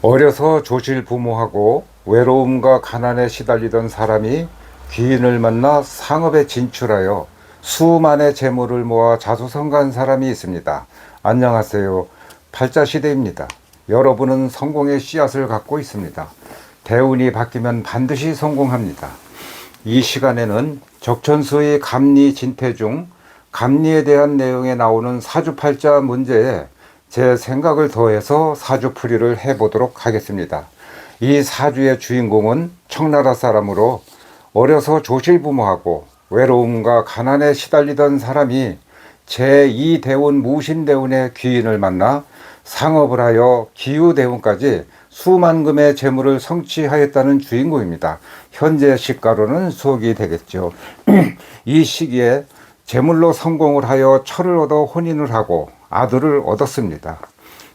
어려서 조실부모하고 외로움과 가난에 시달리던 사람이 귀인을 만나 상업에 진출하여 수만의 재물을 모아 자수성가한 사람이 있습니다. 안녕하세요. 팔자시대입니다. 여러분은 성공의 씨앗을 갖고 있습니다. 대운이 바뀌면 반드시 성공합니다. 이 시간에는 적천수의 감리 진퇴 중 감리에 대한 내용에 나오는 사주팔자 문제에 제 생각을 더해서 사주풀이를 해보도록 하겠습니다. 이 사주의 주인공은 청나라 사람으로 어려서 조실부모하고 외로움과 가난에 시달리던 사람이 제2대운 무신대운의 귀인을 만나 상업을 하여 기유대운까지 수만금의 재물을 성취하였다는 주인공입니다. 현재 시가로는 수억이 되겠죠. 이 시기에 재물로 성공을 하여 철을 얻어 혼인을 하고 아들을 얻었습니다.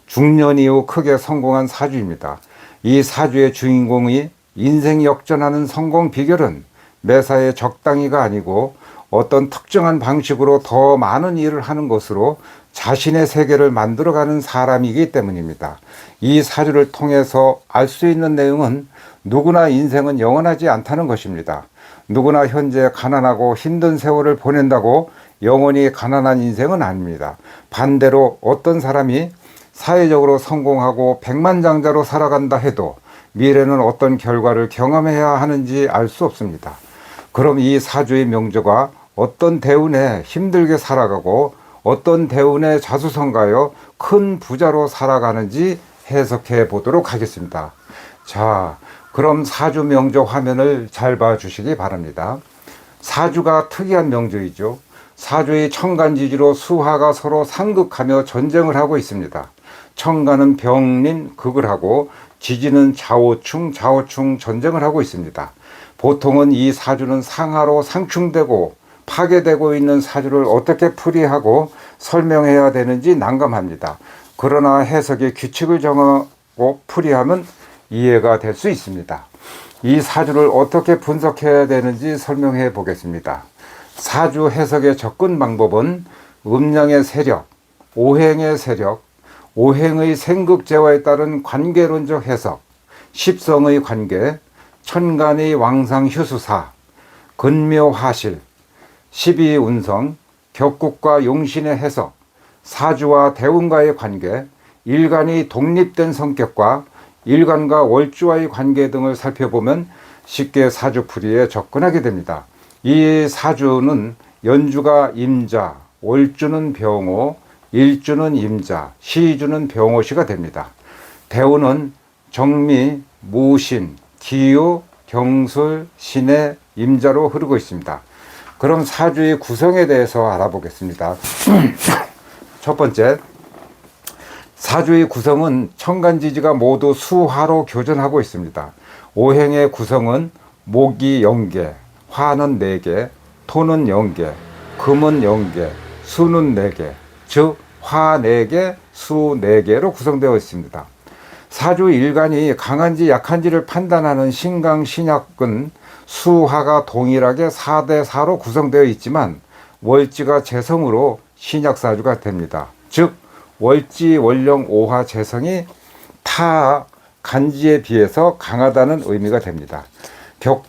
중년 이후 크게 성공한 사주입니다. 이 사주의 주인공이 인생 역전하는 성공 비결은 매사에 적당히가 아니고 어떤 특정한 방식으로 더 많은 일을 하는 것으로 자신의 세계를 만들어가는 사람이기 때문입니다. 이 사주를 통해서 알 수 있는 내용은 누구나 인생은 영원하지 않다는 것입니다. 누구나 현재 가난하고 힘든 세월을 보낸다고 영원히 가난한 인생은 아닙니다. 반대로 어떤 사람이 사회적으로 성공하고 백만장자로 살아간다 해도 미래는 어떤 결과를 경험해야 하는지 알 수 없습니다. 그럼 이 사주의 명조가 어떤 대운에 힘들게 살아가고 어떤 대운에 자수성가하여 큰 부자로 살아가는지 해석해 보도록 하겠습니다. 자, 그럼 사주 명조 화면을 잘 봐주시기 바랍니다. 사주가 특이한 명조이죠. 사주의 천간지지로 수화가 서로 상극하며 전쟁을 하고 있습니다. 천간은 병린 극을 하고 지지는 좌우충 전쟁을 하고 있습니다. 보통은 이 사주는 상하로 상충되고 파괴되고 있는 사주를 어떻게 풀이하고 설명해야 되는지 난감합니다. 그러나 해석의 규칙을 정하고 풀이하면 이해가 될 수 있습니다. 이 사주를 어떻게 분석해야 되는지 설명해 보겠습니다. 사주 해석의 접근 방법은 음양의 세력, 오행의 세력, 오행의 생극재화에 따른 관계론적 해석, 십성의 관계, 천간의 왕상휴수사, 근묘화실, 십이운성, 격국과 용신의 해석, 사주와 대운과의 관계, 일간이 독립된 성격과 일간과 월주와의 관계 등을 살펴보면 쉽게 사주풀이에 접근하게 됩니다. 이 사주는 연주가 임자, 월주는 병호, 일주는 임자, 시주는 병호시가 됩니다. 대운은 정미, 무신, 기유, 경술, 신의, 임자로 흐르고 있습니다. 그럼 사주의 구성에 대해서 알아보겠습니다. 첫 번째, 사주의 구성은 천간지지가 모두 수화로 교전하고 있습니다. 오행의 구성은 목이 0개, 화는 4개, 토는 0개, 금은 0개, 수는 4개, 즉 화 4개, 수 4개로 구성되어 있습니다. 사주 일간이 강한지 약한지를 판단하는 신강 신약은 수화가 동일하게 4대4로 구성되어 있지만 월지가 재성으로 신약사주가 됩니다. 즉 월지, 월령, 오화, 재성이 타 간지에 비해서 강하다는 의미가 됩니다.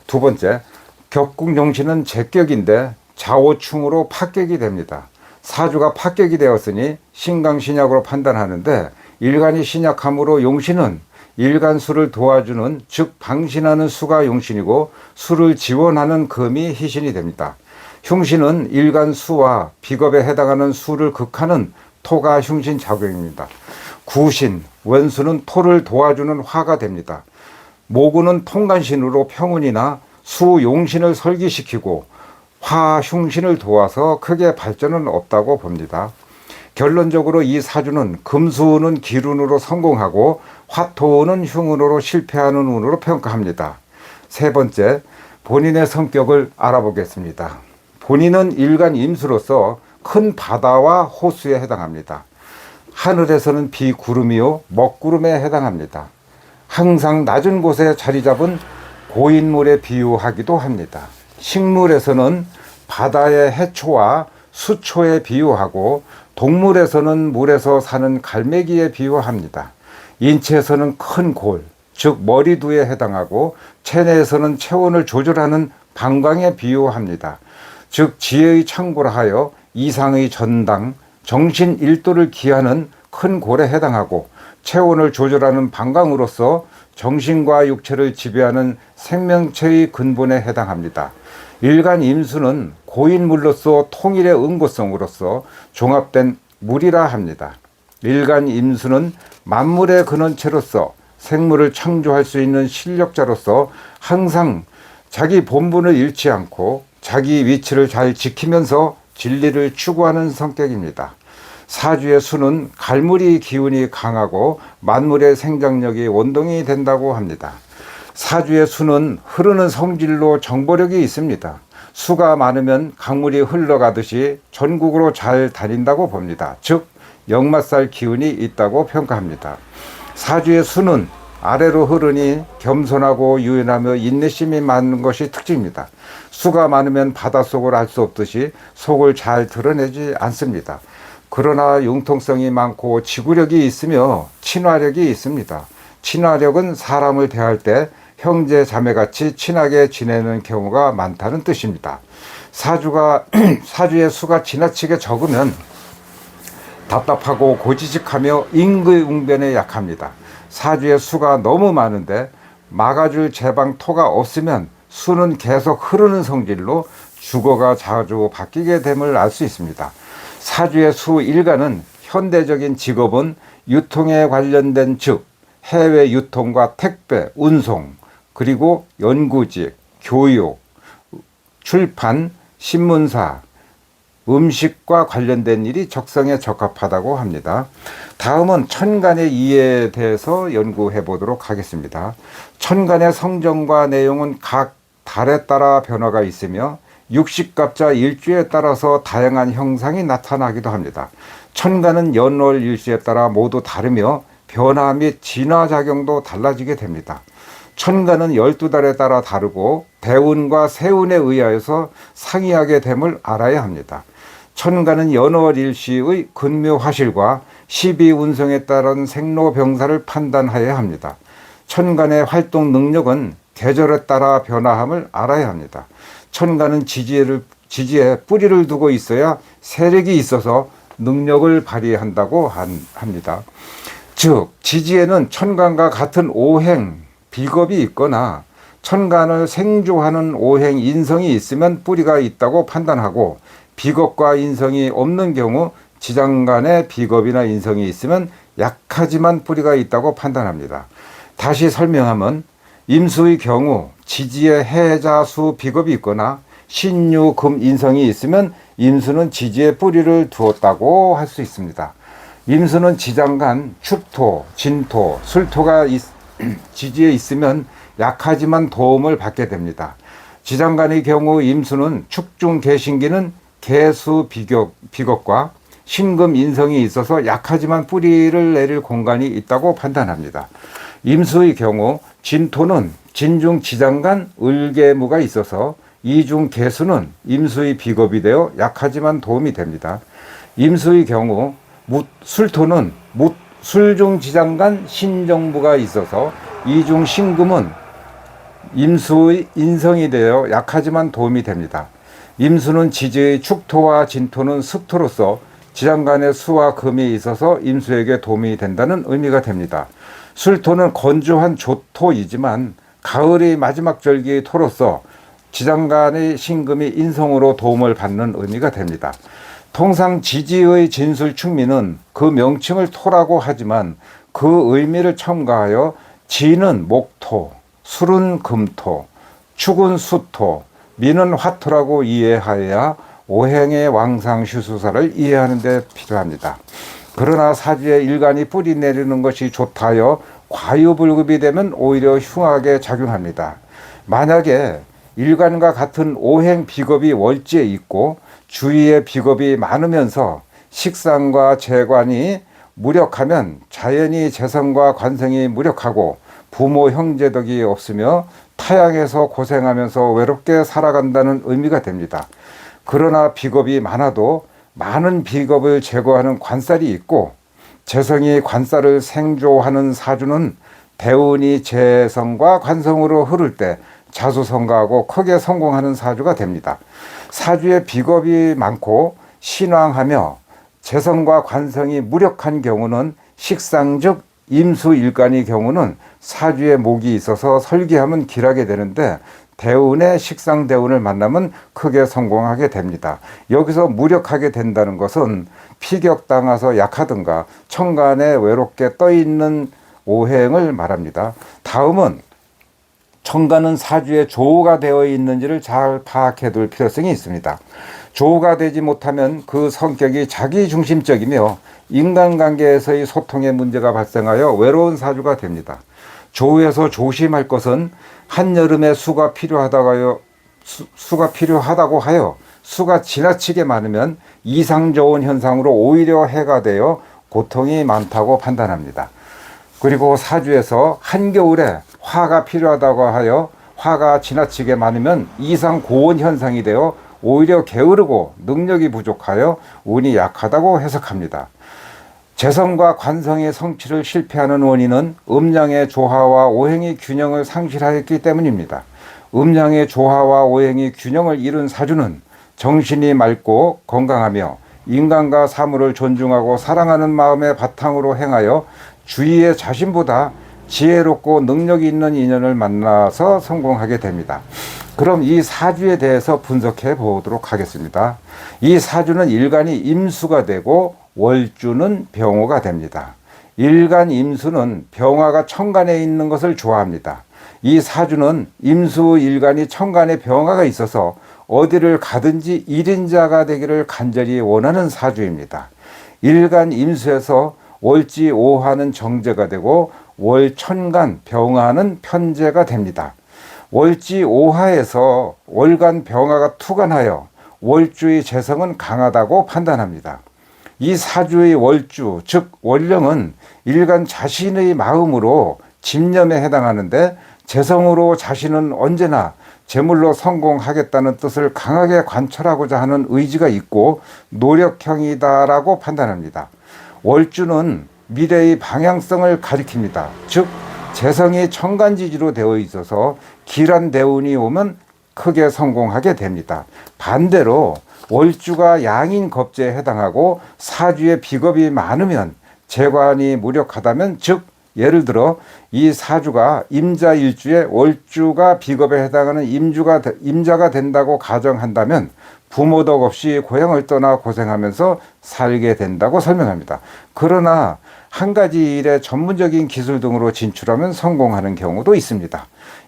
두 번째, 격국용신은 제격인데 좌오충으로 파격이 됩니다. 사주가 파격이 되었으니 신강신약으로 판단하는데 일간이 신약함으로 용신은 일간수를 도와주는, 즉 방신하는 수가 용신이고 수를 지원하는 금이 희신이 됩니다. 흉신은 일간수와 비겁에 해당하는 수를 극하는 토가 흉신 작용입니다. 구신, 원수는 토를 도와주는 화가 됩니다. 모구는 통간신으로 평운이나 수용신을 설기시키고 화, 흉신을 도와서 크게 발전은 없다고 봅니다. 결론적으로 이 사주는 금수는 기운으로 성공하고 화토는 흉운으로 실패하는 운으로 평가합니다. 세 번째, 본인의 성격을 알아보겠습니다. 본인은 일간 임수로서 큰 바다와 호수에 해당합니다. 하늘에서는 비구름이요 먹구름에 해당합니다. 항상 낮은 곳에 자리 잡은 고인물에 비유하기도 합니다. 식물에서는 바다의 해초와 수초에 비유하고 동물에서는 물에서 사는 갈매기에 비유합니다. 인체에서는 큰 골, 즉 머리두에 해당하고 체내에서는 체온을 조절하는 방광에 비유합니다. 즉 지혜의 창고라 하여 이상의 전당, 정신 일도를 기하는 큰 골에 해당하고 체온을 조절하는 방광으로서 정신과 육체를 지배하는 생명체의 근본에 해당합니다. 일간 임수는 고인물로서 통일의 응고성으로서 종합된 물이라 합니다. 일간 임수는 만물의 근원체로서 생물을 창조할 수 있는 실력자로서 항상 자기 본분을 잃지 않고 자기 위치를 잘 지키면서 진리를 추구하는 성격입니다. 사주의 수는 갈무리 기운이 강하고 만물의 생장력이 원동이 된다고 합니다. 사주의 수는 흐르는 성질로 정보력이 있습니다. 수가 많으면 강물이 흘러가듯이 전국으로 잘 다닌다고 봅니다. 즉 역마살 기운이 있다고 평가합니다. 사주의 수는 아래로 흐르니 겸손하고 유연하며 인내심이 많은 것이 특징입니다. 수가 많으면 바닷속을 알 수 없듯이 속을 잘 드러내지 않습니다. 그러나 융통성이 많고 지구력이 있으며 친화력이 있습니다. 친화력은 사람을 대할 때 형제 자매같이 친하게 지내는 경우가 많다는 뜻입니다. 사주의 수가 지나치게 적으면 답답하고 고지식하며 임기응변에 약합니다. 사주의 수가 너무 많은데 막아줄 제방토가 없으면 수는 계속 흐르는 성질로 주거가 자주 바뀌게 됨을 알 수 있습니다. 사주의 수 일간은 현대적인 직업은 유통에 관련된 즉 해외 유통과 택배, 운송, 그리고 연구직, 교육, 출판, 신문사, 음식과 관련된 일이 적성에 적합하다고 합니다. 다음은 천간의 이해에 대해서 연구해 보도록 하겠습니다. 천간의 성정과 내용은 각 달에 따라 변화가 있으며 육식갑자 일주에 따라서 다양한 형상이 나타나기도 합니다. 천간은 연월 일시에 따라 모두 다르며 변화 및 진화작용도 달라지게 됩니다. 천간은 12달에 따라 다르고 대운과 세운에 의하여서 상이하게 됨을 알아야 합니다. 천간은 연월 일시의 근묘화실과 12운성에 따른 생로병사를 판단하여야 합니다. 천간의 활동 능력은 계절에 따라 변화함을 알아야 합니다. 천간은 지지에 뿌리를 두고 있어야 세력이 있어서 능력을 발휘한다고 합니다. 즉 지지에는 천간과 같은 오행, 비겁이 있거나 천간을 생조하는 오행, 인성이 있으면 뿌리가 있다고 판단하고 비겁과 인성이 없는 경우 지장간에 비겁이나 인성이 있으면 약하지만 뿌리가 있다고 판단합니다. 다시 설명하면 임수의 경우 지지에 해자수 비겁이 있거나 신유 금 인성이 있으면 임수는 지지에 뿌리를 두었다고 할 수 있습니다. 임수는 지장간 축토, 진토, 술토가 지지에 있으면 약하지만 도움을 받게 됩니다. 지장간의 경우 임수는 축중 개신기는 개수 비겁과 신금 인성이 있어서 약하지만 뿌리를 내릴 공간이 있다고 판단합니다. 임수의 경우 진토는 진중 지장간 을개무가 있어서 이중 개수는 임수의 비겁이 되어 약하지만 도움이 됩니다. 임수의 경우 술토는 술중 지장간 신정부가 있어서 이중 신금은 임수의 인성이 되어 약하지만 도움이 됩니다. 임수는 지지의 축토와 진토는 습토로서 지장간의 수와 금이 있어서 임수에게 도움이 된다는 의미가 됩니다. 술토는 건조한 조토이지만 가을의 마지막 절기의 토로서 지장간의 신금이 인성으로 도움을 받는 의미가 됩니다. 통상 지지의 진술 충미는 그 명칭을 토라고 하지만 그 의미를 첨가하여 지는 목토, 술은 금토, 축은 수토, 미는 화토라고 이해하여야 오행의 왕상 휴수사를 이해하는 데 필요합니다. 그러나 사주에 일간이 뿌리 내리는 것이 좋다여 과유불급이 되면 오히려 흉하게 작용합니다. 만약에 일간과 같은 오행 비겁이 월지에 있고 주위에 비겁이 많으면서 식상과 재관이 무력하면 자연히 재성과 관성이 무력하고 부모 형제 덕이 없으며 타향에서 고생하면서 외롭게 살아간다는 의미가 됩니다. 그러나 비겁이 많아도 많은 비겁을 제거하는 관살이 있고 재성이 관살을 생조하는 사주는 대운이 재성과 관성으로 흐를 때 자수성가하고 크게 성공하는 사주가 됩니다. 사주에 비겁이 많고 신왕하며 재성과 관성이 무력한 경우는 식상즉 임수일간의 경우는 사주에 목이 있어서 설기하면 길하게 되는데 대운의 식상대운을 만나면 크게 성공하게 됩니다. 여기서 무력하게 된다는 것은 피격당해서 약하든가 천간에 외롭게 떠있는 오행을 말합니다. 다음은 천간은 사주에 조우가 되어 있는지를 잘 파악해 둘 필요성이 있습니다. 조우가 되지 못하면 그 성격이 자기중심적이며 인간관계에서의 소통에 문제가 발생하여 외로운 사주가 됩니다. 조우에서 조심할 것은 한여름에 수가 필요하다고 하여 수가 지나치게 많으면 이상 좋은 현상으로 오히려 해가 되어 고통이 많다고 판단합니다. 그리고 사주에서 한겨울에 화가 필요하다고 하여 화가 지나치게 많으면 이상 고온 현상이 되어 오히려 게으르고 능력이 부족하여 운이 약하다고 해석합니다. 재성과 관성의 성취를 실패하는 원인은 음양의 조화와 오행의 균형을 상실하였기 때문입니다. 음양의 조화와 오행의 균형을 잃은 사주는 정신이 맑고 건강하며 인간과 사물을 존중하고 사랑하는 마음의 바탕으로 행하여 주위의 자신보다 지혜롭고 능력이 있는 인연을 만나서 성공하게 됩니다. 그럼 이 사주에 대해서 분석해 보도록 하겠습니다. 이 사주는 일간이 임수가 되고 월주는 병호가 됩니다. 일간 임수는 병화가 천간에 있는 것을 좋아합니다. 이 사주는 임수 일간이 천간에 병화가 있어서 어디를 가든지 일인자가 되기를 간절히 원하는 사주입니다. 일간 임수에서 월지 오화는 정제가 되고 월천간 병화는 편제가 됩니다. 월지 오화에서 월간 병화가 투간하여 월주의 재성은 강하다고 판단합니다. 이 사주의 월주 즉 월령은 일간 자신의 마음으로 집념에 해당하는데 재성으로 자신은 언제나 재물로 성공하겠다는 뜻을 강하게 관철하고자 하는 의지가 있고 노력형이다라고 판단합니다. 월주는 미래의 방향성을 가리킵니다. 즉 재성이 천간지지로 되어 있어서 길한 대운이 오면 크게 성공하게 됩니다. 반대로 월주가 양인 겁재에 해당하고 사주에 비겁이 많으면 재관이 무력하다면 즉 예를 들어 이 사주가 임자일주에 월주가 비겁에 해당하는 임자가 된다고 가정한다면 부모 덕 없이 고향을 떠나 고생하면서 살게 된다고 설명합니다. 그러나 한 가지 일에 전문적인 기술 등으로 진출하면 성공하는 경우도 있습니다.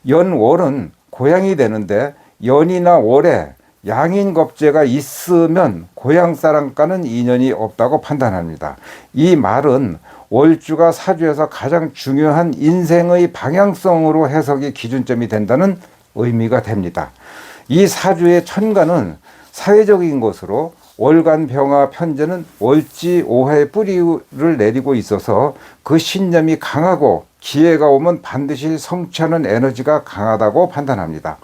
연월은 고향이 되는데 연이나 월에 양인겁재가 있으면 고향 사람과는 인연이 없다고 판단합니다. 이 말은 월주가 사주에서 가장 중요한 인생의 방향성으로 해석이 기준점이 된다는 의미가 됩니다. 이 사주의 천간은 사회적인 것으로 월간 병화 편제는 월지 오화의 뿌리를 내리고 있어서 그 신념이 강하고 기회가 오면 반드시 성취하는 에너지가 강하다고 판단합니다.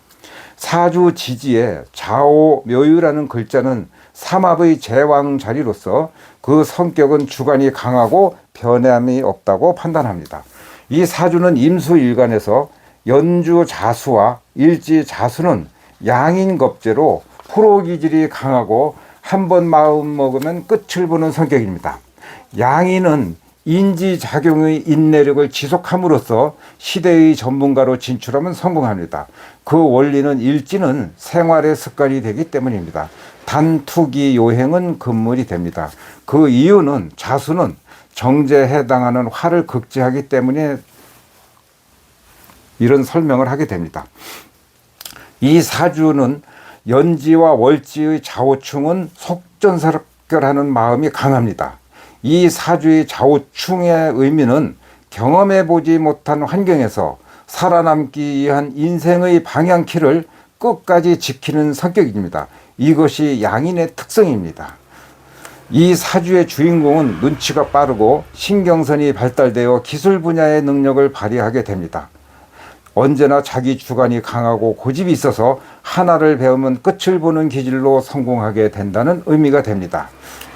사주 지지에 좌오 묘유라는 글자는 삼합의 제왕 자리로서 그 성격은 주관이 강하고 변함이 없다고 판단합니다. 이 사주는 임수일간에서 연주 자수와 일지 자수는 양인겁재로 프로 기질이 강하고 한번 마음 먹으면 끝을 보는 성격입니다. 양인은 인지작용의 인내력을 지속함으로써 시대의 전문가로 진출하면 성공합니다. 그 원리는 일지는 생활의 습관이 되기 때문입니다. 단투기 요행은 금물이 됩니다. 그 이유는 자수는 정제에 해당하는 화를 극제하기 때문에 이런 설명을 하게 됩니다. 이 사주는 연지와 월지의 좌우충은 속전속결하는 마음이 강합니다. 이 사주의 좌우충의 의미는 경험해보지 못한 환경에서 살아남기 위한 인생의 방향키를 끝까지 지키는 성격입니다. 이것이 양인의 특성입니다. 이 사주의 주인공은 눈치가 빠르고 신경선이 발달되어 기술 분야의 능력을 발휘하게 됩니다. 언제나 자기 주관이 강하고 고집이 있어서 하나를 배우면 끝을 보는 기질로 성공하게 된다는 의미가 됩니다.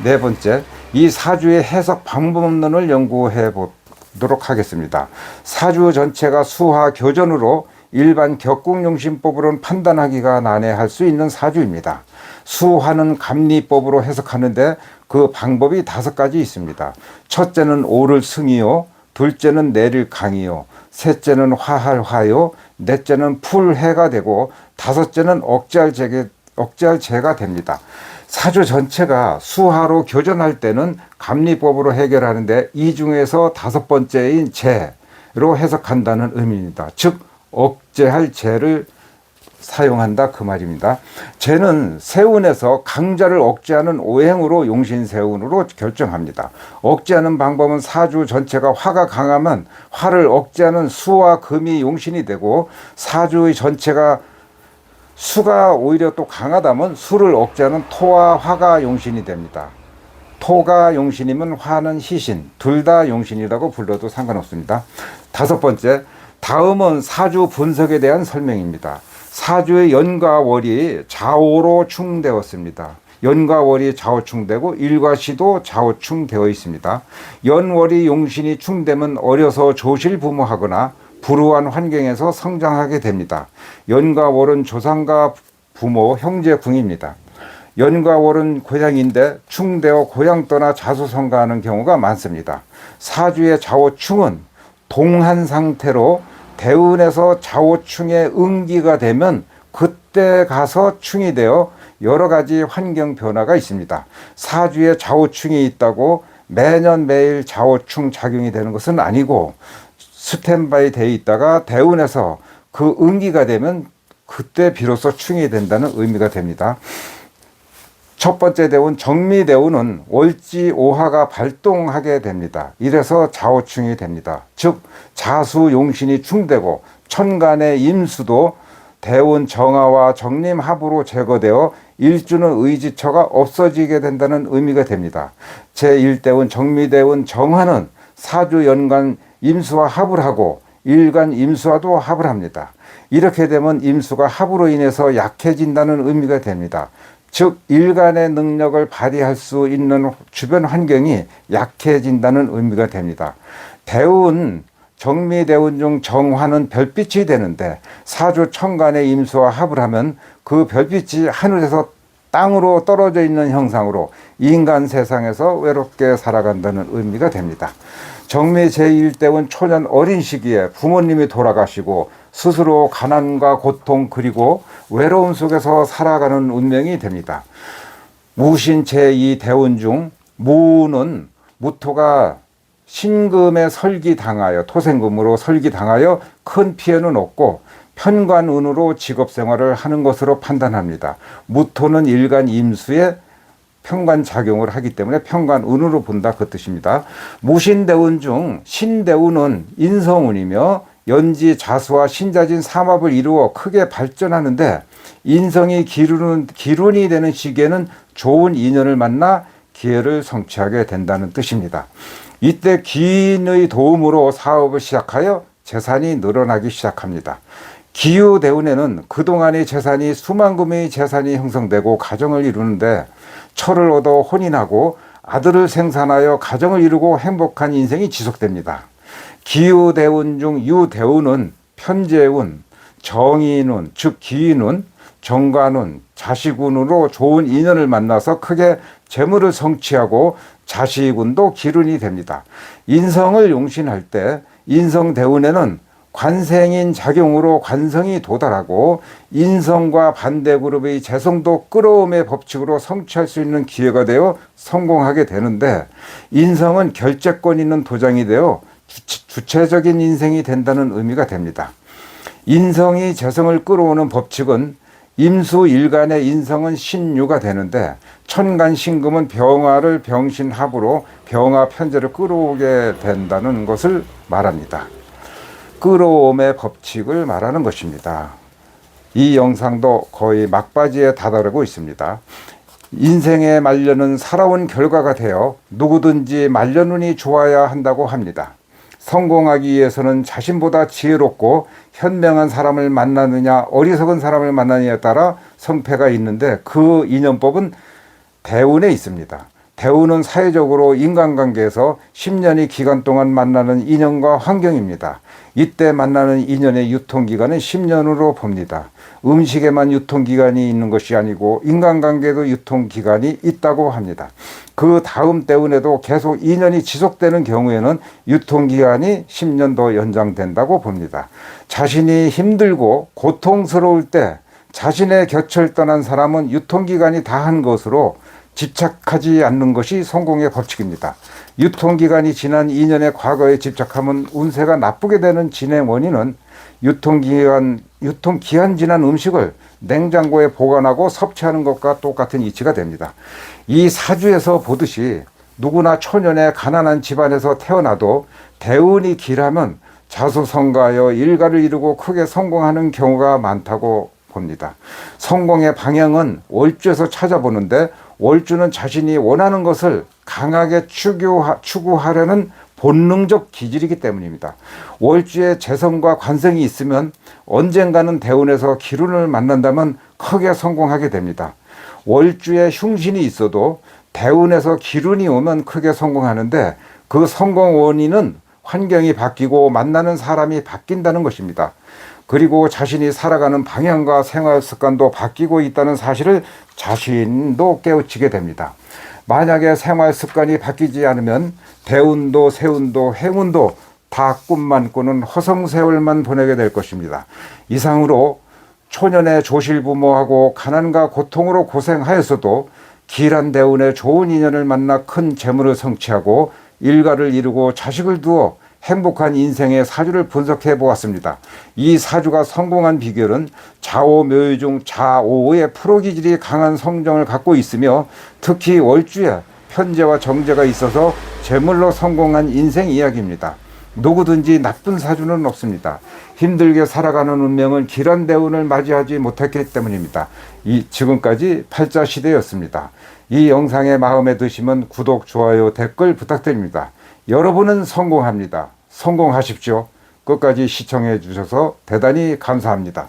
네 번째, 이 사주의 해석 방법론을 연구해 보도록 하겠습니다. 사주 전체가 수화 교전으로 일반 격국용신법으로는 판단하기가 난해할 수 있는 사주입니다. 수화는 감리법으로 해석하는데 그 방법이 5가지 있습니다. 첫째는 오를 승이요, 둘째는 내릴 강이요, 셋째는 화할 화요, 넷째는 풀해가 되고 다섯째는 억제할 제가 됩니다. 사주 전체가 수화로 교전할 때는 감리법으로 해결하는데 이 중에서 5번째인 제로 해석한다는 의미입니다. 즉 억제할 제를 사용한다 그 말입니다. 제는 세운에서 강자를 억제하는 오행으로 용신세운으로 결정합니다. 억제하는 방법은 사주 전체가 화가 강하면 화를 억제하는 수와 금이 용신이 되고 사주의 전체가 수가 오히려 또 강하다면 수를 억제하는 토와 화가 용신이 됩니다. 토가 용신이면 화는 희신, 둘 다 용신이라고 불러도 상관없습니다. 5번째, 다음은 사주 분석에 대한 설명입니다. 사주의 연과 월이 좌오로 충되었습니다. 연과 월이 좌오충되고 일과시도 좌오충되어 있습니다. 연월이 용신이 충되면 어려서 조실부모하거나 불우한 환경에서 성장하게 됩니다. 연과 월은 조상과 부모, 형제 궁입니다. 연과 월은 고향인데 충되어 고향 떠나 자수성가하는 경우가 많습니다. 사주의 좌오충은 동한 상태로 대운에서 좌오충의 응기가 되면 그때 가서 충이 되어 여러 가지 환경 변화가 있습니다. 사주에 좌오충이 있다고 매년 매일 좌오충 작용이 되는 것은 아니고 스탠바이 되어 있다가 대운에서 그 응기가 되면 그때 비로소 충이 된다는 의미가 됩니다. 첫 번째 대운 정미대운은 월지오화가 발동하게 됩니다. 이래서 좌오충이 됩니다. 즉 자수용신이 충되고 천간의 임수도 대운 정화와 정림합으로 제거되어 일주는 의지처가 없어지게 된다는 의미가 됩니다. 제1대운 정미대운 정화는 사주 연간 임수와 합을 하고 일간 임수와도 합을 합니다. 이렇게 되면 임수가 합으로 인해서 약해진다는 의미가 됩니다. 즉 일간의 능력을 발휘할 수 있는 주변 환경이 약해진다는 의미가 됩니다. 대운, 정미대운 중 정화는 별빛이 되는데 사주 천간의 임수와 합을 하면 그 별빛이 하늘에서 땅으로 떨어져 있는 형상으로 인간 세상에서 외롭게 살아간다는 의미가 됩니다. 정미 제1대운 초년 어린 시기에 부모님이 돌아가시고 스스로 가난과 고통 그리고 외로움 속에서 살아가는 운명이 됩니다. 무신 제2대운 중 무는 무토가 신금에 설기당하여 토생금으로 설기당하여 큰 피해는 없고 편관운으로 직업생활을 하는 것으로 판단합니다. 무토는 일간 임수에 편관작용을 하기 때문에 편관운으로 본다 그 뜻입니다. 무신대운 중 신대운은 인성운이며 연지 자수와 신자진 삼합을 이루어 크게 발전하는데 인성이 기룬이 되는 시기에는 좋은 인연을 만나 기회를 성취하게 된다는 뜻입니다. 이때 기인의 도움으로 사업을 시작하여 재산이 늘어나기 시작합니다. 기유대운에는 그동안의 재산이 수만 금의 재산이 형성되고 가정을 이루는데 철을 얻어 혼인하고 아들을 생산하여 가정을 이루고 행복한 인생이 지속됩니다. 기유대운 중 유대운은 편재운, 정인운, 즉 기인운, 정관운, 자식운으로 좋은 인연을 만나서 크게 재물을 성취하고 자식운도 기운이 됩니다. 인성을 용신할 때 인성대운에는 관생인 작용으로 관성이 도달하고 인성과 반대 그룹의 재성도 끌어옴의 법칙으로 성취할 수 있는 기회가 되어 성공하게 되는데 인성은 결재권 있는 도장이 되어 주체적인 인생이 된다는 의미가 됩니다. 인성이 재성을 끌어오는 법칙은 임수 일간의 인성은 신유가 되는데 천간 신금은 병화를 병신합으로 병화 편제를 끌어오게 된다는 것을 말합니다. 끌어옴의 법칙을 말하는 것입니다. 이 영상도 거의 막바지에 다다르고 있습니다. 인생의 말년은 살아온 결과가 되어 누구든지 말년운이 좋아야 한다고 합니다. 성공하기 위해서는 자신보다 지혜롭고 현명한 사람을 만나느냐 어리석은 사람을 만나느냐에 따라 성패가 있는데 그 인연법은 대운에 있습니다. 대운은 사회적으로 인간관계에서 10년의 기간 동안 만나는 인연과 환경입니다. 이때 만나는 인연의 유통기간은 10년으로 봅니다. 음식에만 유통기간이 있는 것이 아니고 인간관계도 유통기간이 있다고 합니다. 그 다음 대운에도 계속 인연이 지속되는 경우에는 유통기간이 10년 더 연장된다고 봅니다. 자신이 힘들고 고통스러울 때 자신의 곁을 떠난 사람은 유통기간이 다한 것으로 집착하지 않는 것이 성공의 법칙입니다. 유통기간이 지난 인연의 과거에 집착하면 운세가 나쁘게 되는 진행 원인은 유통기한 지난 음식을 냉장고에 보관하고 섭취하는 것과 똑같은 이치가 됩니다. 이 사주에서 보듯이 누구나 초년에 가난한 집안에서 태어나도 대운이 길하면 자수성가하여 일가를 이루고 크게 성공하는 경우가 많다고 봅니다. 성공의 방향은 월주에서 찾아보는데 월주는 자신이 원하는 것을 강하게 추구하려는 본능적 기질이기 때문입니다. 월주에 재성과 관성이 있으면 언젠가는 대운에서 기운을 만난다면 크게 성공하게 됩니다. 월주에 흉신이 있어도 대운에서 기운이 오면 크게 성공하는데 그 성공 원인은 환경이 바뀌고 만나는 사람이 바뀐다는 것입니다. 그리고 자신이 살아가는 방향과 생활 습관도 바뀌고 있다는 사실을 자신도 깨우치게 됩니다. 만약에 생활 습관이 바뀌지 않으면 대운도 세운도 행운도 다 꿈만 꾸는 허송세월만 보내게 될 것입니다. 이상으로 초년에 조실부모하고 가난과 고통으로 고생하였어도 길한 대운에 좋은 인연을 만나 큰 재물을 성취하고 일가를 이루고 자식을 두어 행복한 인생의 사주를 분석해 보았습니다. 이 사주가 성공한 비결은 좌오묘유 중 좌오의 프로기질이 강한 성정을 갖고 있으며 특히 월주에 편재와 정제가 있어서 재물로 성공한 인생 이야기입니다. 누구든지 나쁜 사주는 없습니다. 힘들게 살아가는 운명은 길한 대운을 맞이하지 못했기 때문입니다. 지금까지 팔자시대였습니다. 이 영상에 마음에 드시면 구독, 좋아요, 댓글 부탁드립니다. 여러분은 성공합니다. 성공하십시오. 끝까지 시청해 주셔서 대단히 감사합니다.